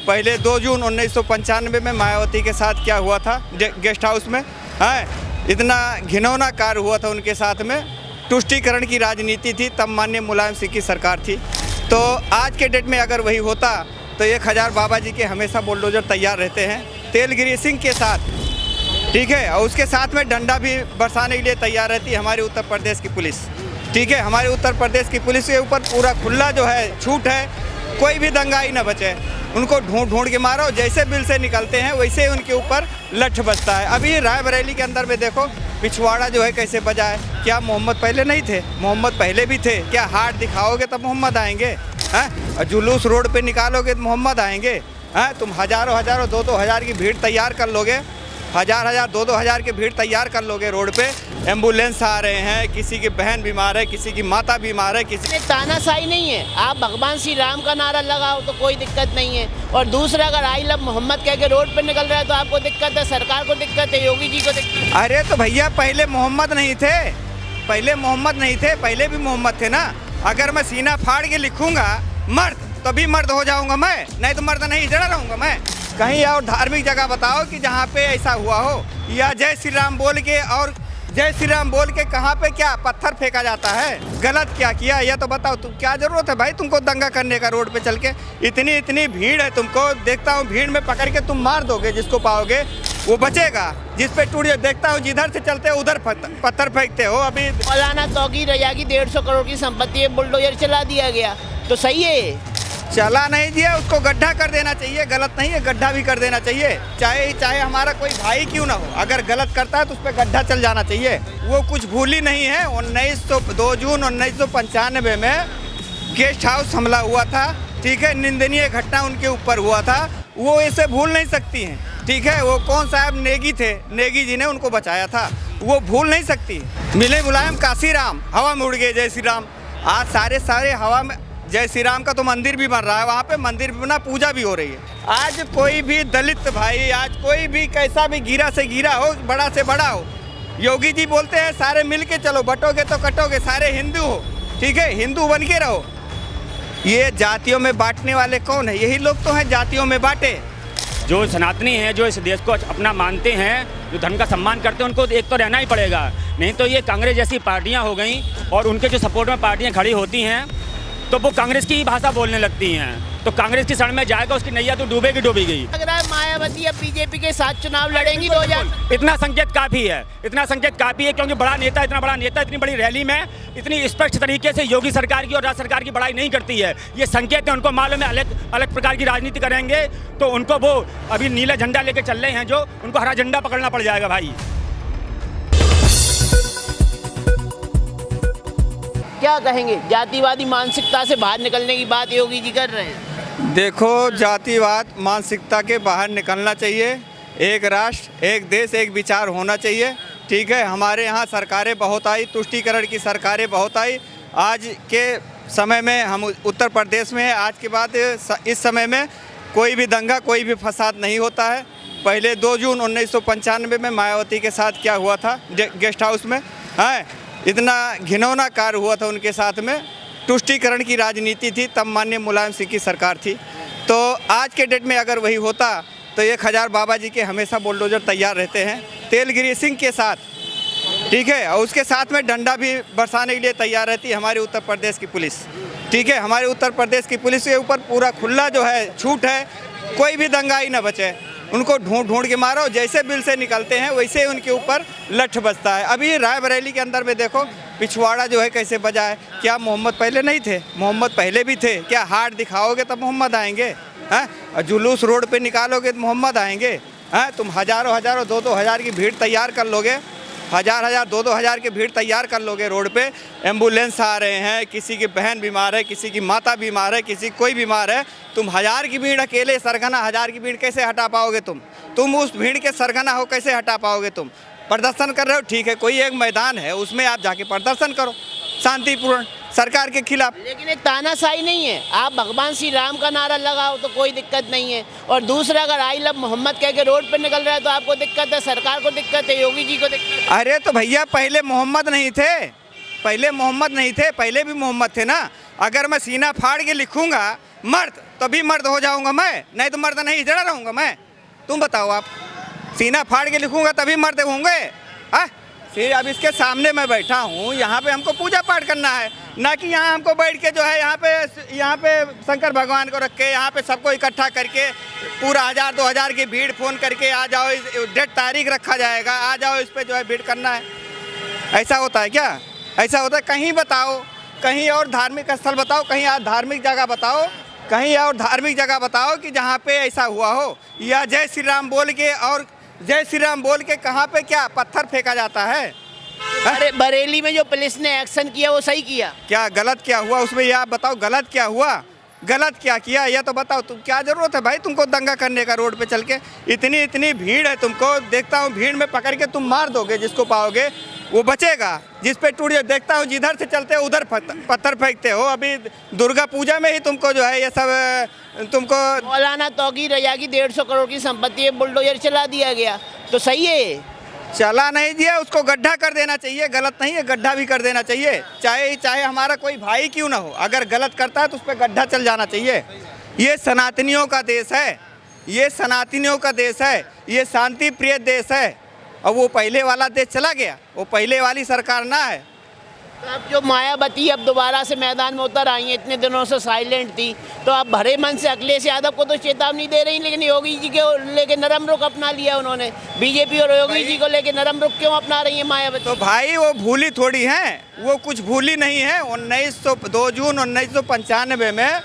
पहले 2 जून 1995 में मायावती के साथ क्या हुआ था गेस्ट हाउस में, है इतना घिनौना कार्य हुआ था उनके साथ में। तुष्टीकरण की राजनीति थी, तब माननीय मुलायम सिंह की सरकार थी। तो आज के डेट में अगर वही होता तो 1000 बाबा जी के हमेशा बुलडोजर तैयार रहते हैं तेल ग्रीसिंग के साथ, ठीक है। और उसके साथ में डंडा भी बरसाने के लिए तैयार रहती है हमारी उत्तर प्रदेश की पुलिस, ठीक है। हमारे उत्तर प्रदेश की पुलिस के ऊपर पूरा खुला जो है छूट है, कोई भी दंगाई न बचे, उनको ढूंढ के मारो, जैसे बिल से निकलते हैं वैसे ही उनके ऊपर लठ बजता है। अभी रायबरेली के अंदर में देखो पिछवाड़ा जो है कैसे बजा है। क्या मोहम्मद पहले नहीं थे? मोहम्मद पहले भी थे। क्या हाथ दिखाओगे तब मोहम्मद आएंगे? हैं? जुलूस रोड पे निकालोगे तो मोहम्मद आएंगे? हैं? तुम हज़ारों 2-2 हज़ार की भीड़ तैयार कर लोगे, 2-2 हज़ार की भीड़ तैयार कर लोगे रोड पे, एम्बुलेंस आ रहे हैं, किसी की बहन बीमार है, किसी की माता बीमार है, किसी में तानाशाही नहीं है। आप भगवान श्री राम का नारा लगाओ तो कोई दिक्कत नहीं है, और दूसरा अगर आई लव मोहम्मद कह के रोड पे निकल रहा है तो आपको दिक्कत है, सरकार को दिक्कत है, योगी जी को दिक्कत है। अरे तो भैया पहले मोहम्मद नहीं थे, पहले मोहम्मद नहीं थे, पहले भी मोहम्मद थे ना। अगर मैं सीना फाड़ के लिखूंगा मर्द तभी मर्द हो जाऊंगा मैं, नहीं तो मर्द नहीं जड़ा रहूंगा मैं। कहीं और धार्मिक जगह बताओ कि जहाँ पे ऐसा हुआ हो, या जय श्री राम बोल के और जय श्री राम बोल के कहाँ पे क्या पत्थर फेंका जाता है? गलत क्या किया यह तो बताओ। तुम क्या जरूरत है भाई तुमको दंगा करने का रोड पे चल के? इतनी भीड़ है, तुमको देखता हूँ भीड़ में पकड़ के तुम मार दोगे, जिसको पाओगे वो बचेगा, जिस पे टूट देखता हूँ जिधर से चलते हो उधर पत्थर फेंकते हो। अभी मौलाना तौकीर रजा की 150 करोड़ की संपत्ति है, बुलडोजर चला दिया गया तो सही है? चला नहीं दिया, उसको गड्ढा कर देना चाहिए, गलत नहीं है, गड्ढा भी कर देना चाहिए। चाहे हमारा कोई भाई क्यों ना हो, अगर गलत करता है तो उस पर गड्ढा चल जाना चाहिए। वो कुछ भूली नहीं है। 2 जून 1995 में गेस्ट हाउस हमला हुआ था, ठीक है, निंदनीय घटना उनके ऊपर हुआ था, वो इसे भूल नहीं सकती हैं, ठीक है। वो कौन साहब नेगी थे, नेगी जी ने उनको बचाया था, वो भूल नहीं सकती। मिले मुलायम काशी राम, हवा में उड़ गए जय श्री राम। आज सारे हवा में जय श्री राम का तो मंदिर भी बन रहा है, वहाँ पे मंदिर भी बना, पूजा भी हो रही है। आज कोई भी दलित भाई, आज कोई भी कैसा भी गिरा से गिरा हो, बड़ा से बड़ा हो, योगी जी बोलते हैं सारे मिल के चलो, बटोगे तो कटोगे, सारे हिंदू हो, ठीक है, हिंदू बन के रहो। ये जातियों में बांटने वाले कौन है? यही लोग तो हैं जातियों में बांटे। जो सनातनी हैं, जो इस देश को अपना मानते हैं, जो धर्म का सम्मान करते हैं, उनको एक तो रहना ही पड़ेगा। नहीं तो ये कांग्रेस जैसी पार्टियां हो गई और उनके जो सपोर्ट में पार्टियां खड़ी होती हैं तो वो कांग्रेस की भाषा बोलने लगती हैं, तो कांग्रेस की शरण में जाएगा, उसकी नैया तो डूबेगी गई। लग रहा है मायावती अब बीजेपी के साथ चुनाव लड़ेंगी 2000। इतना संकेत काफ़ी है, इतना संकेत काफ़ी है, क्योंकि इतना बड़ा नेता इतनी बड़ी रैली में इतनी स्पष्ट तरीके से योगी सरकार की और राज्य सरकार की बड़ाई नहीं करती है। ये संकेत है, उनको मालूम है अलग प्रकार की राजनीति करेंगे तो उनको वो अभी नीला झंडा लेके चल रहे हैं, जो उनको हरा झंडा पकड़ना पड़ जाएगा भाई। क्या कहेंगे? जातिवादी मानसिकता से बाहर निकलने की बात योगी जी कर रहे हैं। देखो, जातिवाद मानसिकता के बाहर निकलना चाहिए। एक राष्ट्र, एक देश, एक विचार होना चाहिए, ठीक है। हमारे यहाँ सरकारें बहुत आई, तुष्टीकरण की सरकारें बहुत आई। आज के समय में हम उत्तर प्रदेश में, आज के बाद इस समय में कोई भी दंगा, कोई भी फसाद नहीं होता है। पहले 2 जून 1995 में मायावती के साथ क्या हुआ था गेस्ट हाउस में, है इतना घिनौना कार्य हुआ था उनके साथ में। तुष्टीकरण की राजनीति थी, तब माननीय मुलायम सिंह की सरकार थी। तो आज के डेट में अगर वही होता तो 1000 बाबा जी के हमेशा बुलडोजर तैयार रहते हैं तेल ग्रीसिंग के साथ, ठीक है। और उसके साथ में डंडा भी बरसाने के लिए तैयार रहती है हमारी उत्तर प्रदेश की पुलिस, ठीक है। हमारे उत्तर प्रदेश की पुलिस के ऊपर पूरा खुला जो है छूट है, कोई भी दंगाई न बचे, उनको ढूंढ के मारो, जैसे बिल से निकलते हैं वैसे ही उनके ऊपर लठ बजता है। अभी रायबरेली के अंदर में देखो पिछवाड़ा जो है कैसे बजा है। क्या मोहम्मद पहले नहीं थे? मोहम्मद पहले भी थे। क्या हाथ दिखाओगे तब मोहम्मद आएंगे? हैं? जुलूस रोड पे निकालोगे तो मोहम्मद आएंगे? हैं? तुम हज़ारों 2-2 हज़ार की भीड़ तैयार कर लोगे, 2-2 हज़ार की भीड़ तैयार कर लोगे रोड पे, एम्बुलेंस आ रहे हैं, किसी की बहन बीमार है, किसी की माता बीमार है, किसी कोई बीमार है। तुम 1000 की भीड़ अकेले सरगना 1000 की भीड़ कैसे हटा पाओगे? तुम उस भीड़ के सरगना हो, कैसे हटा पाओगे? तुम प्रदर्शन कर रहे हो, ठीक है, कोई एक मैदान है उसमें आप जाके प्रदर्शन करो शांतिपूर्ण सरकार के खिलाफ। लेकिन एक तानाशाही नहीं है। आप भगवान श्री राम का नारा लगाओ तो कोई दिक्कत नहीं है, और दूसरा अगर आई लव मोहम्मद कह के रोड पे निकल रहा है तो आपको दिक्कत है, सरकार को दिक्कत है, योगी जी को दिक्कत है। अरे तो भैया पहले मोहम्मद नहीं थे, पहले मोहम्मद नहीं थे, पहले भी मोहम्मद थे ना। अगर मैं सीना फाड़ के लिखूंगा मर्द तभी मर्द हो जाऊंगा मैं, नहीं तो मर्द नहीं जड़ा रहूंगा मैं। तुम बताओ, आप सीना फाड़ के लिखूंगा तभी मर्द होंगे? हाँ, फिर अब इसके सामने मैं बैठा हूँ, यहाँ पे हमको पूजा पाठ करना है, ना कि यहाँ हमको बैठ के जो है यहाँ पे शंकर भगवान को रख के यहाँ पे सबको इकट्ठा करके पूरा 1000-2000 की भीड़ फ़ोन करके आ जाओ, डेट तारीख रखा जाएगा, आ जाओ, इस पे जो है भीड़ करना है। ऐसा होता है क्या? ऐसा होता है? कहीं बताओ, कहीं और धार्मिक स्थल बताओ, कहीं धार्मिक जगह बताओ, कहीं और धार्मिक जगह बताओ कि जहाँ पे ऐसा हुआ हो। या जय श्री राम बोल के, और जय श्री राम बोल के कहाँ पे क्या पत्थर फेंका जाता है? अरे बरेली में जो पुलिस ने एक्शन किया वो सही किया क्या? गलत क्या हुआ उसमें? ये आप बताओ, गलत क्या हुआ? गलत क्या किया यह तो बताओ। तुम क्या ज़रूरत है भाई तुमको दंगा करने का रोड पे चल के? इतनी भीड़ है, तुमको देखता हूँ भीड़ में पकड़ के तुम मार दोगे, जिसको पाओगे वो बचेगा, जिस पे टूट जाए। देखता हूँ जिधर से चलते हो उधर पत्थर फेंकते हो। अभी दुर्गा पूजा में ही तुमको जो है ये सब तुमको मौलाना तौकीर रजा की 150 करोड़ की संपत्ति है, बुलडोजर चला दिया गया, तो सही है? चला नहीं दिया, उसको गड्ढा कर देना चाहिए। गलत नहीं है, गड्ढा भी कर देना चाहिए। चाहे हमारा कोई भाई क्यों ना हो, अगर गलत करता है तो उस पर गड्ढा चल जाना चाहिए। ये सनातनियों का देश है, ये सनातनियों का देश है, ये शांति प्रिय देश है। और वो पहले वाला देश चला गया, वो पहले वाली सरकार ना है। तो अब जो मायावती अब दोबारा से मैदान में उतर आई हैं, इतने दिनों से साइलेंट थी, तो अब भरे मन से अखिलेश यादव को तो चेतावनी दे रही, लेकिन योगी जी को लेके नरम रुख अपना लिया उन्होंने। बीजेपी और योगी जी को लेके नरम रुख क्यों अपना रही है मायावती? तो भाई वो भूली थोड़ी हैं, वो कुछ भूली नहीं है। 2 जून 1995 में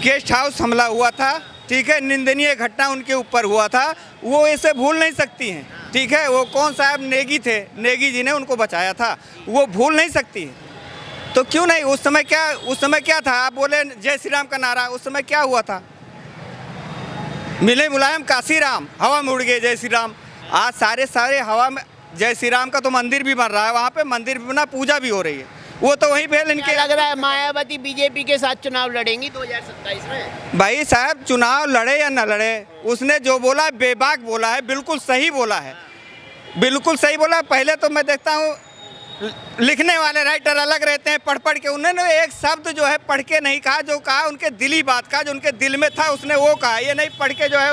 गेस्ट हाउस हमला हुआ था, ठीक है, निंदनीय घटना उनके ऊपर हुआ था, वो इसे भूल नहीं सकती हैं, ठीक है। वो कौन साहब नेगी थे, नेगी जी ने उनको बचाया था, वो भूल नहीं सकती। तो क्यों नहीं? उस समय क्या था? आप बोले जय श्री राम का नारा, उस समय क्या हुआ था? मिले मुलायम काशी राम, हवा में उड़ गए जय श्री राम। आज सारे हवा में जय श्री राम का तो मंदिर भी बन रहा है, वहाँ पे मंदिर भी बना, पूजा भी हो रही है। वो तो वहीं पे इनके लग रहा है मायावती बीजेपी के साथ चुनाव लड़ेंगी 2027 में। भाई साहब चुनाव लड़े या न लड़े, उसने जो बोला बेबाक बोला है, बिल्कुल सही बोला है, बिल्कुल सही बोला। पहले तो मैं देखता हूँ लिखने वाले राइटर अलग रहते हैं, पढ़ के उन्होंने एक शब्द जो है पढ़ के नहीं कहा, जो कहा उनके दिली बात का, जो उनके दिल में था उसने वो कहा। ये नहीं पढ़ के जो है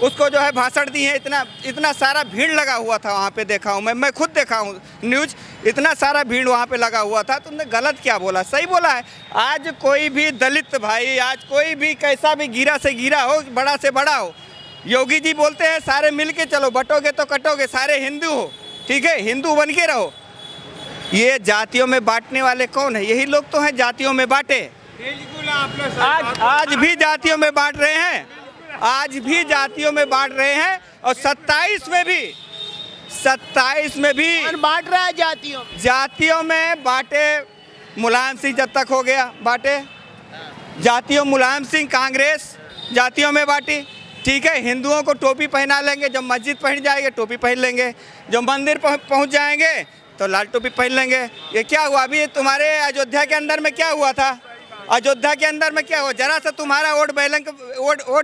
उसको जो है भाषण दी है। इतना सारा भीड़ लगा हुआ था वहाँ पे, देखा हूँ मैं खुद देखा हूँ न्यूज़, इतना सारा भीड़ वहाँ पे लगा हुआ था। तुमने गलत क्या बोला? सही बोला है। आज कोई भी दलित भाई, आज कोई भी कैसा भी गिरा से गिरा हो, बड़ा से बड़ा हो, योगी जी बोलते हैं सारे मिल के चलो, बटोगे तो कटोगे, सारे हिंदू हो, ठीक है, हिंदू बन के रहो। ये जातियों में बांटने वाले कौन है? यही लोग तो हैं जातियों में बांटे। आज भी जातियों में बांट रहे हैं, आज भी जातियों में बांट रहे हैं। और 27 में भी और बांट रहा है जातियों में बांटे। मुलायम सिंह जब तक हो गया बांटे जातियों, मुलायम सिंह कांग्रेस जातियों में बांटी, ठीक है। हिंदुओं को टोपी पहना लेंगे, जब मस्जिद पहुंच जाएंगे टोपी पहन लेंगे, जब मंदिर पहुंच जाएंगे तो लाल टोपी पहन लेंगे। ये क्या हुआ? अभी तुम्हारे अयोध्या के अंदर में क्या हुआ था? अयोध्या के अंदर में क्या हुआ? जरा सा तुम्हारा वोट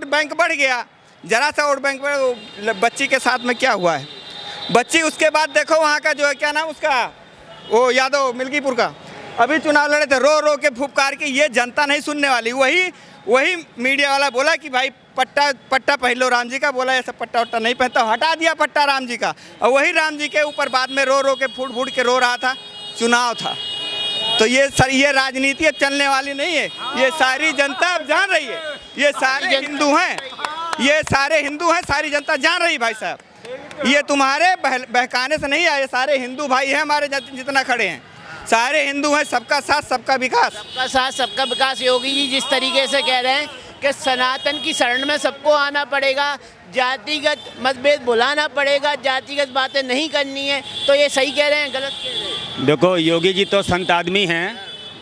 बैंक बढ़ गया, जरा सा वोट बैंक बढ़। बच्ची के साथ में क्या हुआ है? बच्ची उसके बाद देखो वहाँ का जो है क्या नाम उसका, वो यादव मिल्कीपुर का, अभी चुनाव लड़े थे, रो रो के फुफकार के। ये जनता नहीं सुनने वाली। वही मीडिया वाला बोला कि भाई पट्टा पहन लो राम जी का, बोला ऐसा पट्टा वट्टा नहीं पहनता, हटा दिया पट्टा राम जी का। और वही राम जी के ऊपर बाद में रो रो के फूट के रो रहा था। चुनाव था तो ये राजनीति अब चलने वाली नहीं है। ये सारी जनता अब जान रही है, ये सारे हिंदू हैं, ये सारे हिंदू हैं, सारी जनता जान रही भाई साहब। ये तुम्हारे बहकाने से नहीं आए, सारे हिंदू भाई हैं हमारे जितना खड़े हैं, सारे हिंदू हैं। सबका साथ सबका विकास, सबका साथ सबका विकास। योगी जी जिस तरीके से कह रहे हैं कि सनातन की शरण में सबको आना पड़ेगा, जातिगत मतभेद भुलाना पड़ेगा, जातिगत बातें नहीं करनी है, तो ये सही कह रहे हैं गलत कह रहे हैं? देखो योगी जी तो संत आदमी हैं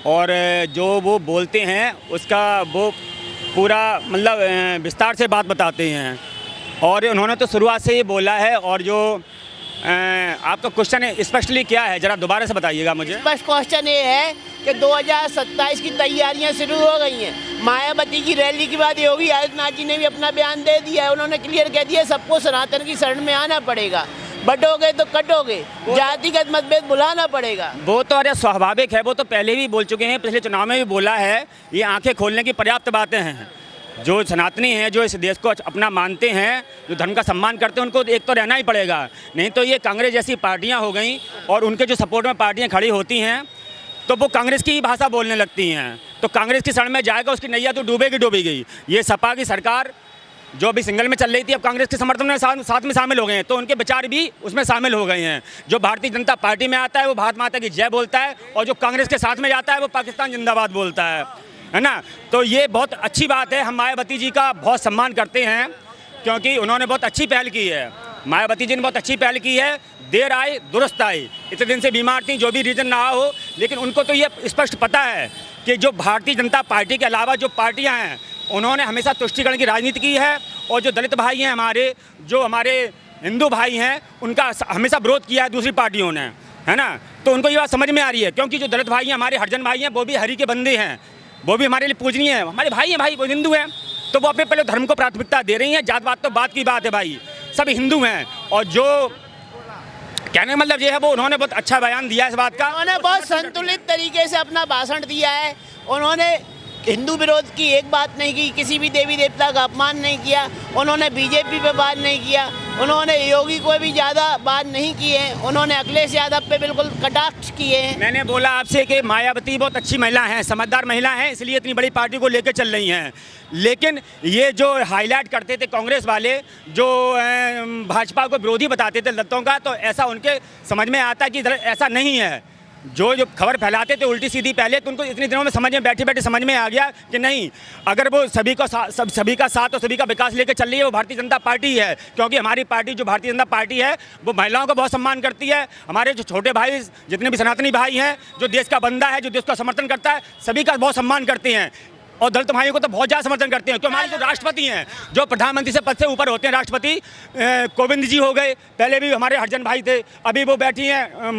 और जो वो बोलते हैं उसका वो पूरा मतलब विस्तार से बात बताते हैं। और उन्होंने तो शुरुआत से ही बोला है। और जो आपका क्वेश्चन है स्पष्टली क्या है, ज़रा दोबारा से बताइएगा मुझे। बस क्वेश्चन ये है कि 2027 की तैयारियां शुरू हो गई हैं। मायावती की रैली के बाद योगी आदित्यनाथ जी ने भी अपना बयान दे दिया है। उन्होंने क्लियर कह दिया सबको सनातन की शरण में आना पड़ेगा, बटोगे तो कटोगे, जातिगत मतभेद भुलाना पड़ेगा। वो तो अरे स्वाभाविक है, वो तो पहले भी बोल चुके हैं, पिछले चुनाव में भी बोला है। ये आंखें खोलने की पर्याप्त बातें हैं। जो सनातनी हैं, जो इस देश को अपना मानते हैं, जो धर्म का सम्मान करते हैं, उनको एक तो रहना ही पड़ेगा। नहीं तो ये कांग्रेस जैसी पार्टियां हो गई और उनके जो सपोर्ट में पार्टियां खड़ी होती हैं तो वो कांग्रेस की ही भाषा बोलने लगती हैं, तो कांग्रेस की शरण में जाएगा, उसकी नैया तो डूबेगी डूबेगी। ये सपा की सरकार जो अभी सिंगल में चल रही थी, अब कांग्रेस के समर्थन में साथ में शामिल हो गए हैं, तो उनके विचार भी उसमें शामिल हो गए हैं। जो भारतीय जनता पार्टी में आता है वो भारत माता की जय बोलता है, और जो कांग्रेस के साथ में जाता है वो पाकिस्तान जिंदाबाद बोलता है ना। तो ये बहुत अच्छी बात है। हम मायावती जी का बहुत सम्मान करते हैं क्योंकि उन्होंने बहुत अच्छी पहल की है। मायावती जी ने बहुत अच्छी पहल की है। देर आए दुरुस्त आए। इतने दिन से बीमार थी, जो भी रीज़न रहा हो, लेकिन उनको तो ये स्पष्ट पता है कि जो भारतीय जनता पार्टी के अलावा जो पार्टियां हैं उन्होंने हमेशा तुष्टीकरण की राजनीति की है, और जो दलित भाई हैं हमारे, जो हमारे हिंदू भाई हैं, उनका हमेशा विरोध किया है दूसरी पार्टियों ने, है ना। तो उनको ये बात समझ में आ रही है, क्योंकि जो दलित भाई हैं हमारे, हरिजन भाई हैं, वो भी हरि के बंदे हैं, वो भी हमारे लिए पूजनीय है, हमारे भाई हैं, भाई वो हिंदू हैं, तो वो अपने पहले धर्म को प्राथमिकता दे रही हैं। जात पात तो बात की बात है भाई, सब हिंदू हैं। और जो कहने का मतलब ये है, वो उन्होंने बहुत अच्छा बयान दिया है इस बात का। उन्होंने बहुत संतुलित तरीके से अपना भाषण दिया है। उन्होंने हिंदू विरोध की एक बात नहीं की, किसी भी देवी देवता का अपमान नहीं किया, उन्होंने बीजेपी पे बात नहीं किया, उन्होंने योगी को भी ज़्यादा बात नहीं की है, उन्होंने अखिलेश यादव पे बिल्कुल कटाक्ष किए हैं। मैंने बोला आपसे कि मायावती बहुत अच्छी महिला हैं, समझदार महिला हैं, इसलिए इतनी बड़ी पार्टी को लेकर चल रही हैं। लेकिन ये जो हाईलाइट करते थे कांग्रेस वाले, जो भाजपा को विरोधी बताते थे दलितों का, तो ऐसा उनके समझ में आता कि ऐसा नहीं है। जो खबर फैलाते थे उल्टी सीधी पहले, तो उनको इतने दिनों में समझ में बैठे बैठे समझ में आ गया कि नहीं, अगर वो सभी का साथ और सभी का विकास लेकर चल रही है, वो भारतीय जनता पार्टी है। क्योंकि हमारी पार्टी, जो भारतीय जनता पार्टी है, वो महिलाओं का बहुत सम्मान करती है। हमारे जो छोटे भाई, जितने भी सनातनी भाई हैं, जो देश का बंदा है, जो देश का समर्थन करता है, सभी का बहुत सम्मान करते हैं, और दलित भाइयों को तो बहुत ज़्यादा समर्थन करते हैं। क्योंकि हमारे जो राष्ट्रपति हैं, जो प्रधानमंत्री से पद से ऊपर होते हैं, राष्ट्रपति कोविंद जी हो गए, पहले भी हमारे हरिजन भाई थे, अभी वो बैठी हैं,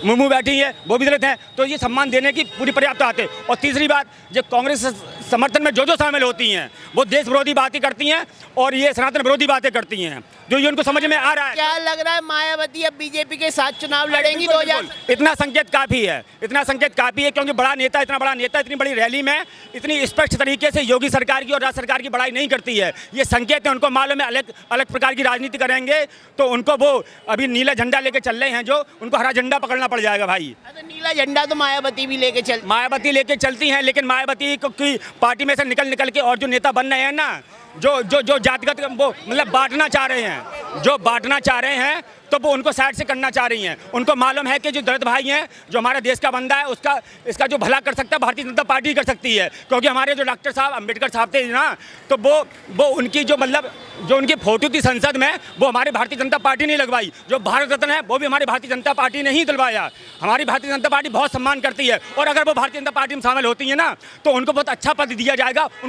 मुर्मू बैठी हैं, वो भी दलित हैं, तो ये सम्मान देने की पूरी पर्याप्त आते हैं। और तीसरी बात, जो कांग्रेस समर्थन में जो शामिल होती हैं, वो देश विरोधी बातें करती हैं और ये सनातन विरोधी बातें करती हैं, जो ये उनको समझ में आ रहा है। क्या लग रहा है मायावती अब बीजेपी के साथ चुनाव लड़ेंगी 2000? इतना संकेत काफ़ी है, इतना संकेत काफ़ी है, क्योंकि बड़ा नेता, इतना बड़ा नेता इतनी बड़ी रैली में इतनी स्पष्ट तरीके से योगी सरकार की और राज्य सरकार की बड़ाई नहीं करती है। ये संकेत है, उनको मालूम है अलग अलग प्रकार की राजनीति करेंगे तो उनको, वो अभी नीला झंडा लेके चल रहे हैं, जो उनको हरा झंडा पकड़ना पड़ जाएगा भाई। तो नीला झंडा तो मायावती भी लेके चलती हैं, लेकिन मायावती की पार्टी में से निकल के और जो नेता बन रहे हैं ना, जो जातिगत वो मतलब बांटना चाह रहे हैं, जो बांटना चाह रहे हैं, तो वो उनको साइड से करना चाह रही हैं। उनको मालूम है कि जो दलित भाई हैं, जो हमारे देश का बंदा है, इसका जो भला कर सकता है भारतीय जनता पार्टी कर सकती है। क्योंकि हमारे जो डॉक्टर साहब अम्बेडकर साहब थे ना, तो वो उनकी जो मतलब जो उनकी फोटो थी संसद में, वो हमारी भारतीय जनता पार्टी नहीं लगवाई। जो भारत रत्न है, वो भी हमारी भारतीय जनता पार्टी ने ही दिलवाया। हमारी भारतीय जनता पार्टी बहुत सम्मान करती है, और अगर वो भारतीय जनता पार्टी में शामिल होती है ना, तो उनको बहुत अच्छा पद दिया जाएगा। उनको